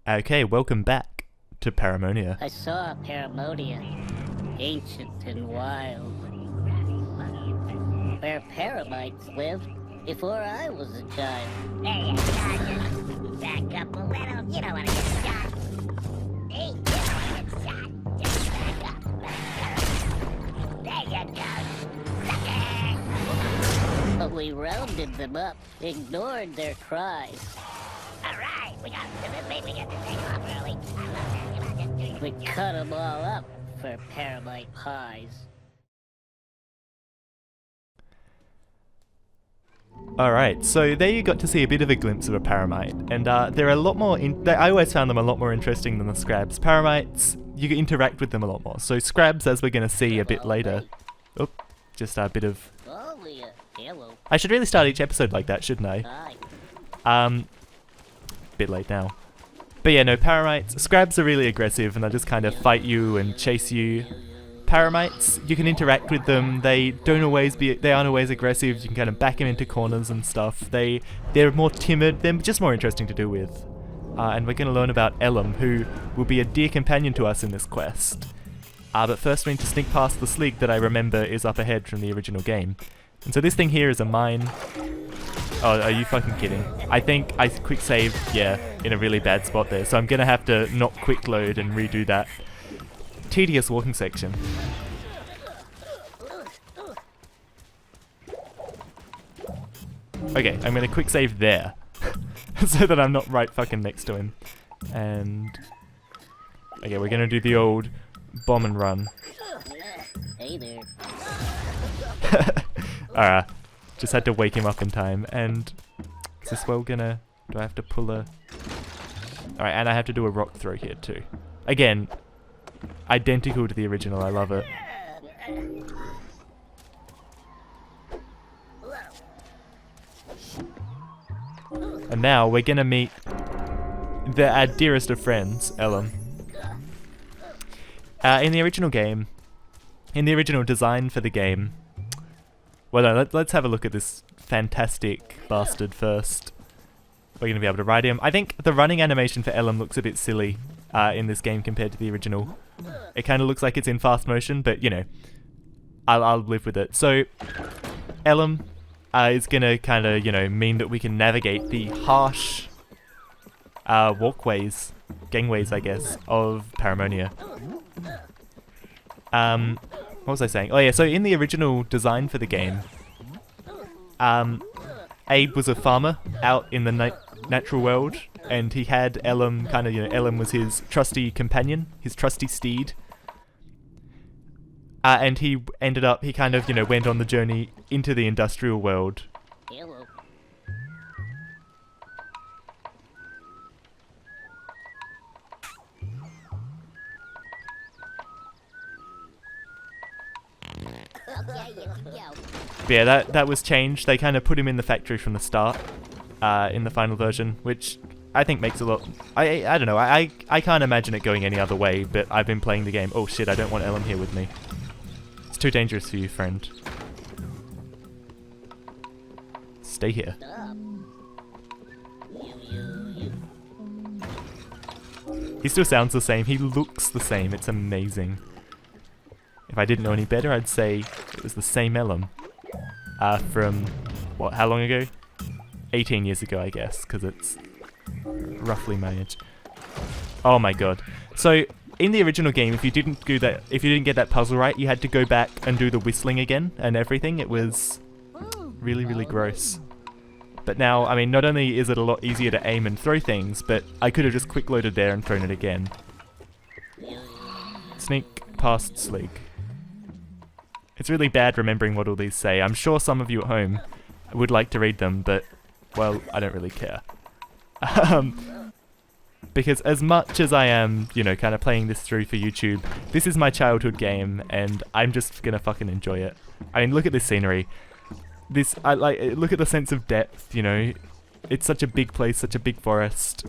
Okay, welcome back to Paramonia. I saw Paramonia, ancient and wild, where paramites lived before I was a child. There you go, just back up a little. You don't want to get shot. Hey, you don't want to get shot. Just back up. There you go, sucker. But we rounded them up, ignored their cries. Alright, we got to get this thing off early. I love that. Come on, just drink. We cut them all up for paramite pies. Alright, so there you got to see a bit of a glimpse of a paramite, and they're a lot more, I always found them a lot more interesting than the scrabs. Paramites, you can interact with them a lot more, so scrabs, as we're going to see a bit later. Oh, just a bit of... Oh, yeah. Hello. I should really start each episode like that, shouldn't I? Hi. Bit late now. But yeah, no, paramites, scrabs are really aggressive and they'll just kind of fight you and chase you. Paramites, you can interact with them, they aren't always aggressive, you can kind of back them into corners and stuff. They're more timid, they're just more interesting to do with. And we're going to learn about Phylum, who will be a dear companion to us in this quest. But first we need to sneak past the slig that I remember is up ahead from the original game. And so this thing here is a mine. Oh, are you fucking kidding? I think I quick saved, yeah, in a really bad spot there, so I'm gonna have to not quick load and redo that tedious walking section. Okay, I'm gonna quick save there, so that I'm not right fucking next to him. And... okay, we're gonna do the old bomb and run. Hey there. Alright. Just had to wake him up in time, and is this well gonna... do I have to pull a... alright, and I have to do a rock throw here too. Again, identical to the original, I love it. And now we're gonna meet our dearest of friends, Phylum. In the original game, in the original design for the game, well, no, let's have a look at this fantastic bastard first. We're going to be able to ride him. I think the running animation for Phylum looks a bit silly in this game compared to the original. It kind of looks like it's in fast motion, but, you know, I'll live with it. So, Phylum is going to kind of, you know, mean that we can navigate the harsh walkways, gangways, I guess, of Paramonia. What was I saying? Oh yeah, so in the original design for the game, Abe was a farmer out in the natural world, and he had Phylum, kind of, you know, Phylum was his trusty companion, his trusty steed. And he kind of, you know, went on the journey into the industrial world. Hello. Okay, you can go. But yeah, that was changed. They kind of put him in the factory from the start, in the final version, which I think makes a lot... I don't know, I can't imagine it going any other way, but I've been playing the game... oh shit, I don't want Phylum here with me. It's too dangerous for you, friend. Stay here. Stop. He still sounds the same, he looks the same, it's amazing. If I didn't know any better, I'd say it was the same Phylum. From, what, how long ago? 18 years ago, I guess, because it's roughly my age. Oh my god. So, in the original game, if you didn't get that puzzle right, you had to go back and do the whistling again and everything. It was really, really gross. But now, I mean, not only is it a lot easier to aim and throw things, but I could have just quick loaded there and thrown it again. Sneak past slig. It's really bad remembering what all these say. I'm sure some of you at home would like to read them, but, well, I don't really care. Because as much as I am, you know, kind of playing this through for YouTube, this is my childhood game, and I'm just gonna fucking enjoy it. I mean, look at this scenery. Look at the sense of depth, you know. It's such a big place, such a big forest.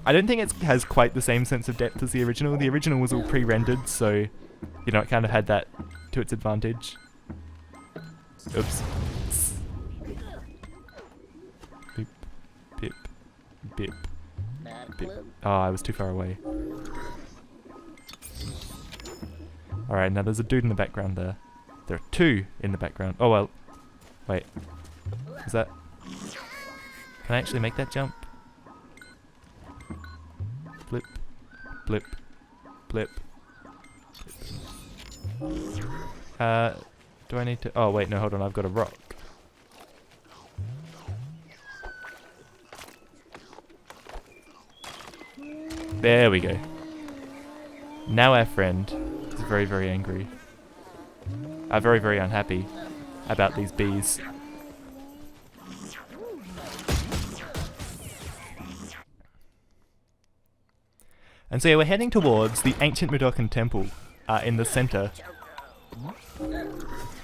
I don't think it has quite the same sense of depth as the original. The original was all pre-rendered, so, you know, it kind of had that to its advantage. Oops. Beep, beep, beep, Oh, I was too far away. Alright, now there's a dude in the background there. There are two in the background. Oh well. Wait. Is that... Can I actually make that jump? Blip. Blip. Blip. Do I need to... Oh wait, no, hold on, I've got a rock. There we go. Now our friend is very, very angry. Very, very unhappy about these bees. And so yeah, we're heading towards the ancient Mudokon temple in the center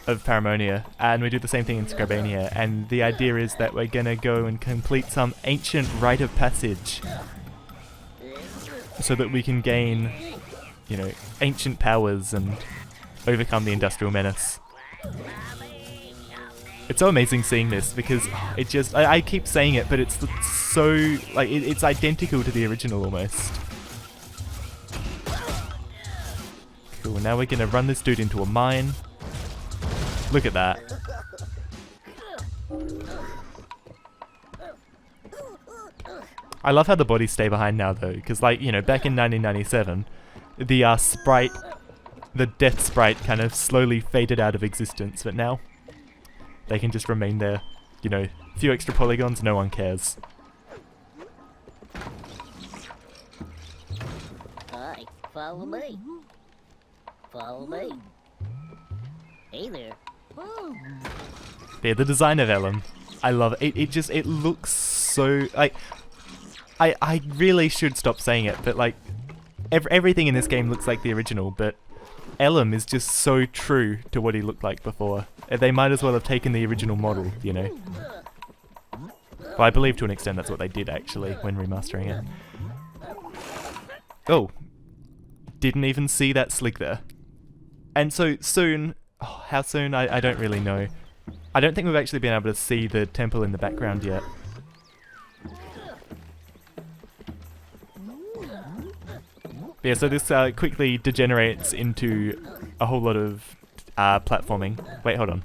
of Paramonia, and we do the same thing in Scribania, and the idea is that we're gonna go and complete some ancient rite of passage so that we can gain, you know, ancient powers and overcome the industrial menace. It's so amazing seeing this because it just, I keep saying it, but it's so, like, it's identical to the original almost. Cool, now we're gonna run this dude into a mine. Look at that. I love how the bodies stay behind now though, because like, you know, back in 1997, the sprite, the death sprite kind of slowly faded out of existence, but now they can just remain there. You know, a few extra polygons, no one cares. Hi, follow me. Follow me. Hey there. Yeah, the design of Phylum, I love it. It looks so, like, I really should stop saying it, but like, everything in this game looks like the original, but Phylum is just so true to what he looked like before. They might as well have taken the original model, you know. Well, I believe to an extent that's what they did actually when remastering it. Oh, didn't even see that slig there. And so soon, oh, how soon? I don't really know. I don't think we've actually been able to see the temple in the background yet. Yeah, so this quickly degenerates into a whole lot of platforming. Wait, hold on.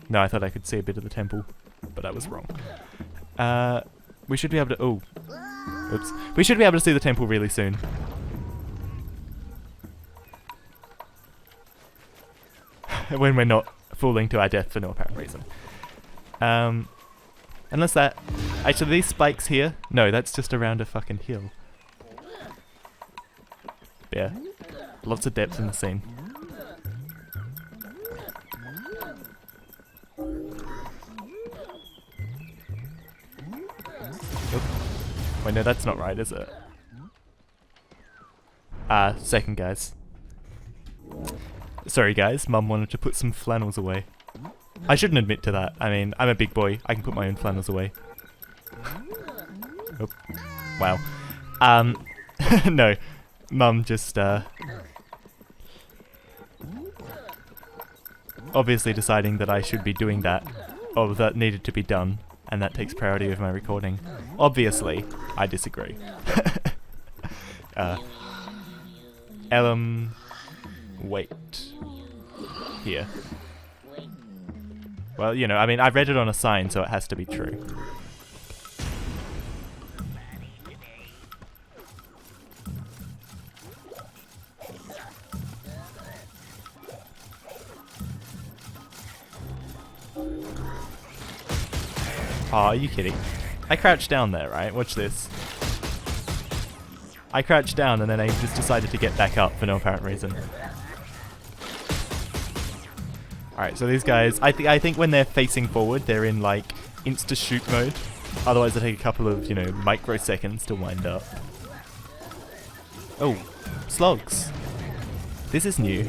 No, I thought I could see a bit of the temple, but I was wrong. We should be able to... Oh. Oops. We should be able to see the temple really soon. When we're not falling to our death for no apparent reason. Unless that... Actually, these spikes here... No, that's just around a fucking hill. Yeah. Lots of depth in the scene. Oop. Wait, no, that's not right, is it? Second, guys. Sorry, guys. Mum wanted to put some flannels away. I shouldn't admit to that. I mean, I'm a big boy. I can put my own flannels away. Oh. Wow. No. Mum just, obviously deciding that I should be doing that, or that needed to be done, and that takes priority over my recording. Obviously, I disagree. Wait. Here. Well, you know, I mean, I read it on a sign, so it has to be true. Oh, are you kidding? I crouched down there, right? Watch this. I crouched down and then I just decided to get back up for no apparent reason. Alright, so these guys, I think when they're facing forward, they're in like insta-shoot mode. Otherwise they take a couple of, you know, microseconds to wind up. Oh, slugs. This is new.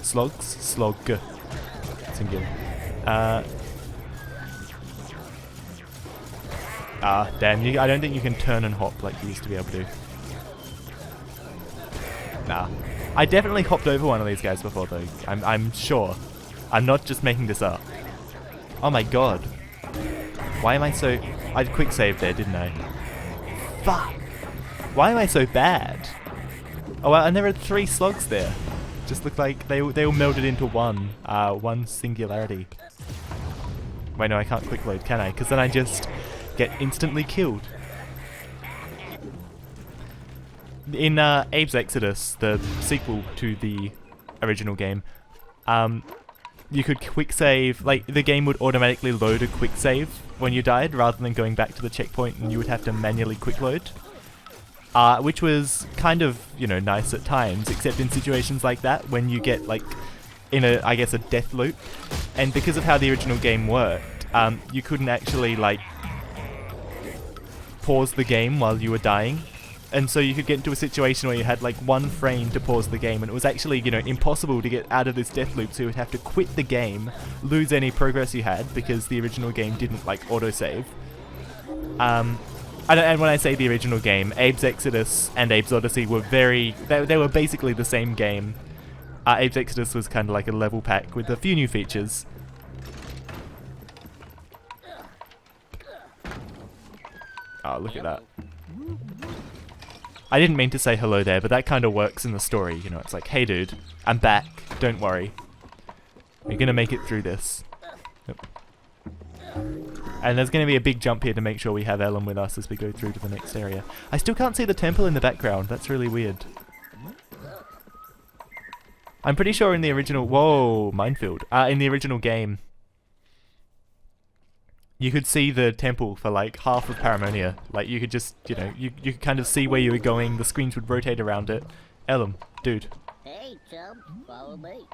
Slugs? Slog. Singular. Damn, I don't think you can turn and hop like you used to be able to. Nah. I definitely hopped over one of these guys before though. I'm sure. I'm not just making this up. Oh my god. Why am I so... I quick saved there, didn't I? Fuck! Why am I so bad? Oh well, and there are 3 slugs there. Just look like they all melded into one singularity. Wait, no, I can't quick load, can I? Because then I just get instantly killed. In Abe's Exodus, the sequel to the original game, you could quick save, like the game would automatically load a quick save when you died rather than going back to the checkpoint and you would have to manually quick load. Which was kind of, you know, nice at times, except in situations like that when you get like in a, I guess, a death loop. And because of how the original game worked, you couldn't actually like pause the game while you were dying. And so you could get into a situation where you had like 1 frame to pause the game and it was actually, you know, impossible to get out of this death loop, so you would have to quit the game, lose any progress you had because the original game didn't like autosave. And when I say the original game, Abe's Exodus and Abe's Odyssey were they were basically the same game. Abe's Exodus was kind of like a level pack with a few new features. Oh, look at that. I didn't mean to say hello there, but that kind of works in the story, you know, it's like, hey dude, I'm back, don't worry. We're gonna make it through this. Yep. And there's gonna be a big jump here to make sure we have Ellen with us as we go through to the next area. I still can't see the temple in the background, that's really weird. I'm pretty sure in the original, whoa, minefield. In the original game, you could see the temple for like half of Paramonia. Like you could just, you know, you could kind of see where you were going, the screens would rotate around it. Ellum, dude. Hey, chum, follow me.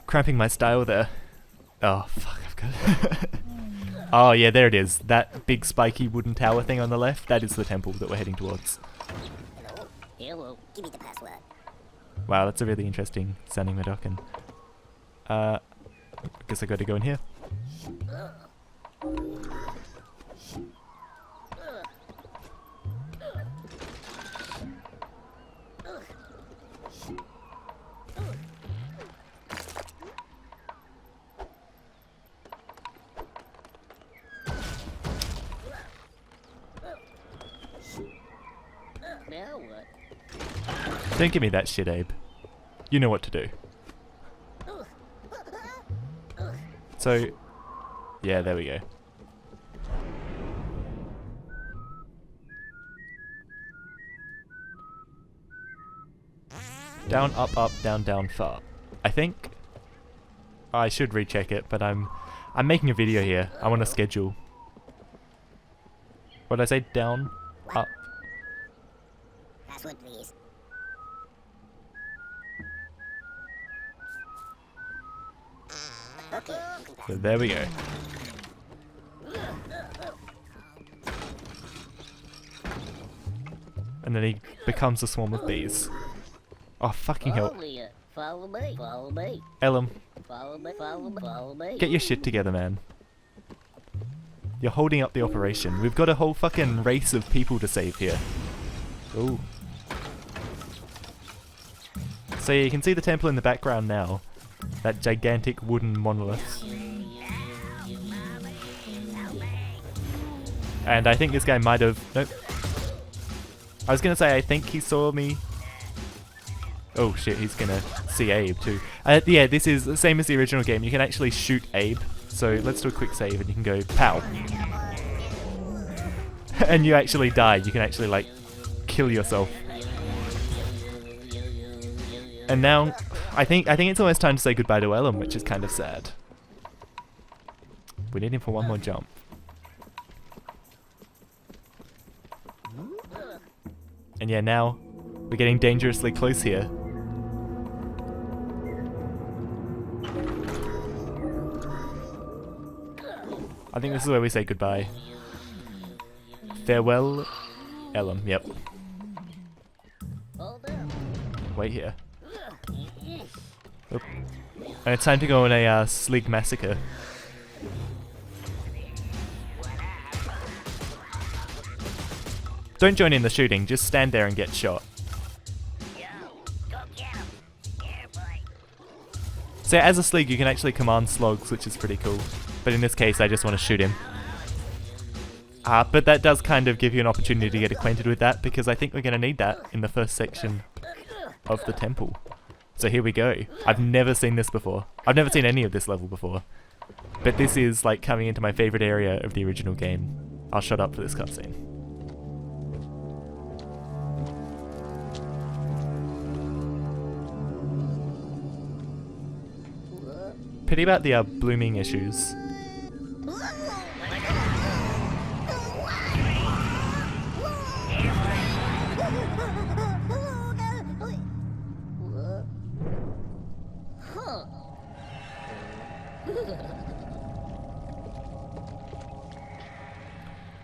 Cramping my style there. Oh, fuck, I've got Oh yeah, there it is. That big spiky wooden tower thing on the left, that is the temple that we're heading towards. Hello. Give me the password. Wow, that's a really interesting sounding Medocan. Guess I gotta go in here. Now what? Don't give me that shit, Abe. You know what to do. So, yeah, there we go. Down, up, down, down, far. I think I should recheck it, but I'm making a video here. I want to schedule. What did I say? Down, up. Password, please. Okay. So there we go. And then he becomes a swarm of bees. Oh, fucking hell. Follow me, follow me. Ellum, Follow me, follow me, follow me. get your shit together, man. You're holding up the operation. We've got a whole fucking race of people to save here. Ooh. So yeah, you can see the temple in the background now. That gigantic wooden monolith. And I think this guy might have... Nope. I was gonna say, I think he saw me. Oh shit, he's gonna see Abe too. Yeah, this is the same as the original game. You can actually shoot Abe. So let's do a quick save and you can go pow. And you actually die. You can actually like kill yourself. And now, I think it's almost time to say goodbye to Ellum, which is kind of sad. We need him for one more jump. And yeah, now we're getting dangerously close here. I think this is where we say goodbye. Farewell, Ellum. Yep. Wait here. Oop. And it's time to go on a Slig massacre. Don't join in the shooting, just stand there and get shot. So as a Slig, you can actually command slogs, which is pretty cool. But in this case, I just want to shoot him. But that does kind of give you an opportunity to get acquainted with that, because I think we're going to need that in the first section of the temple. So here we go. I've never seen this before. I've never seen any of this level before. But this is like coming into my favourite area of the original game. I'll shut up for this cutscene. Pity about the blooming issues.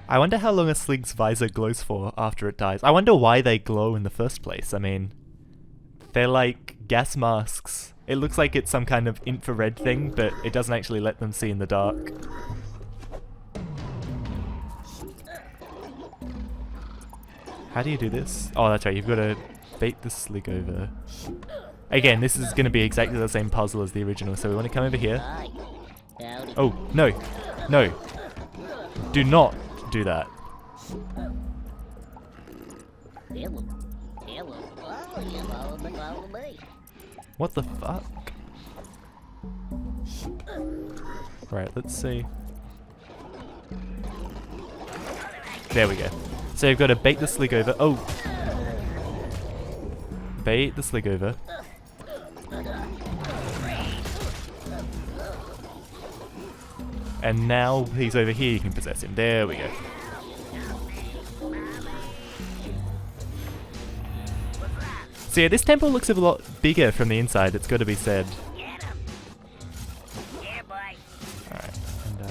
I wonder how long a Slig's visor glows for after it dies. I wonder why they glow in the first place. I mean, they're like gas masks. It looks like it's some kind of infrared thing, but it doesn't actually let them see in the dark. How do you do this? Oh, that's right, you've got to bait the Slig over. Again, this is going to be exactly the same puzzle as the original, so we want to come over here. Oh, no. No. Do not do that. What the fuck? Right, let's see. There we go. So you've got to bait the Slig over. Oh! Bait the Slig over. And now he's over here, you can possess him. There we go. So yeah, this temple looks a lot bigger from the inside, it's got to be said. Alright, and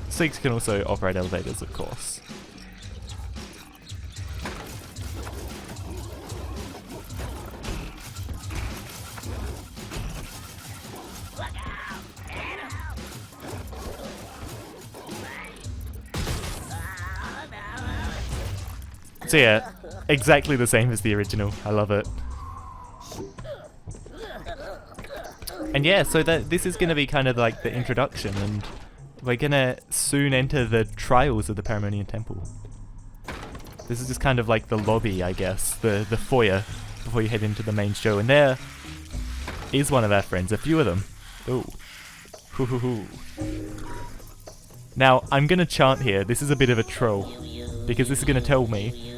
Sligs can also operate elevators, of course. So yeah, exactly the same as the original. I love it. And yeah, so this is going to be kind of like the introduction, and we're going to soon enter the trials of the Paramonian Temple. This is just kind of like the lobby, I guess, the foyer, before you head into the main show. And there is one of our friends, a few of them. Ooh. Hoo hoo hoo. Now, I'm going to chant here. This is a bit of a troll, because this is going to tell me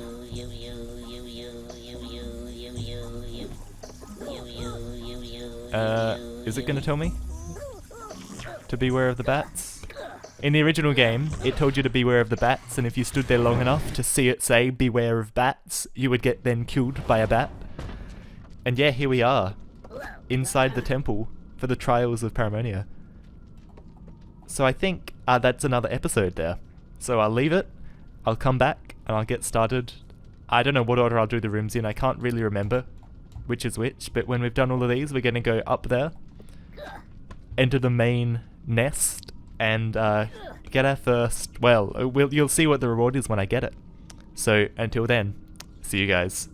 is it going to tell me to beware of the bats? In the original game, it told you to beware of the bats, and if you stood there long enough to see it say beware of bats, you would get then killed by a bat. And yeah, here we are, inside the temple for the trials of Paramonia. So I think that's another episode there. So I'll leave it, I'll come back, and I'll get started. I don't know what order I'll do the rooms in, I can't really remember which is which, but when we've done all of these, we're going to go up there, enter the main nest, and get our first, well, you'll see what the reward is when I get it. So until then, see you guys.